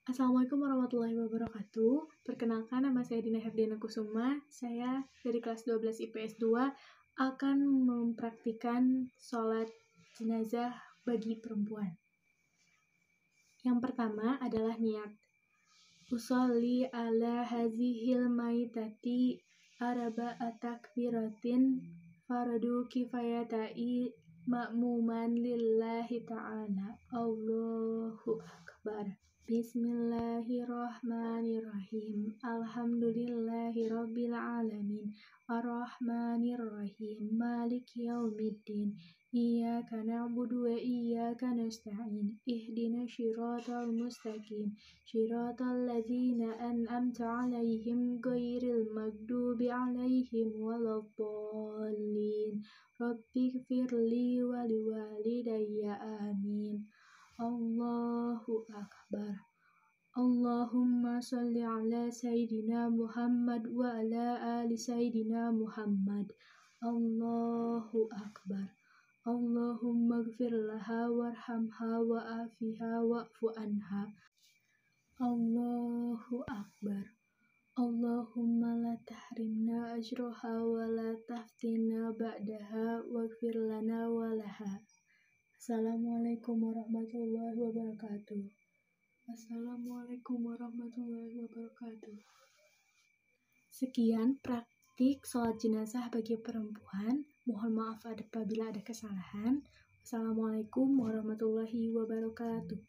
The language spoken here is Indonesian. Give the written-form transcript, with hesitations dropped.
Assalamualaikum warahmatullahi wabarakatuh. Perkenalkan, nama saya Dina Herdiana Kusuma. Saya dari kelas 12 IPS 2 akan mempraktikkan sholat jenazah bagi perempuan. Yang pertama adalah niat. Usolli ala hazihil maitati arba'a takbiratin faradu kifayatai ma'muman lillahi ta'ala. Allahu Akbar. Bismillahirrahmanirrahim. Alhamdulillahirabbil alamin. Arrahmanirrahim. Maliki yaumiddin. Iyyaka na'budu wa iyyaka nasta'in. Ihdinas shiratal mustaqim. Shiratal ladzina an'amta 'alaihim ghairil maghdubi 'alaihim waladdallin. Rabbighfirli wa liwalidayya amin. Allahu Akbar. Allahumma sholli ala Sayyidina Muhammad wa ala ali Sayyidina Muhammad. Allahu Akbar. Allahumma gfir laha warhamha wa afiha wa'fu anha. Allahu Akbar. Allahumma la tahrimna ajroha wa la taftina ba'daha waghfir lana wa laha. Assalamualaikum warahmatullahi wabarakatuh. Assalamualaikum warahmatullahi wabarakatuh. Sekian praktik sholat jenazah bagi perempuan. Mohon maaf apabila ada kesalahan. Assalamualaikum warahmatullahi wabarakatuh.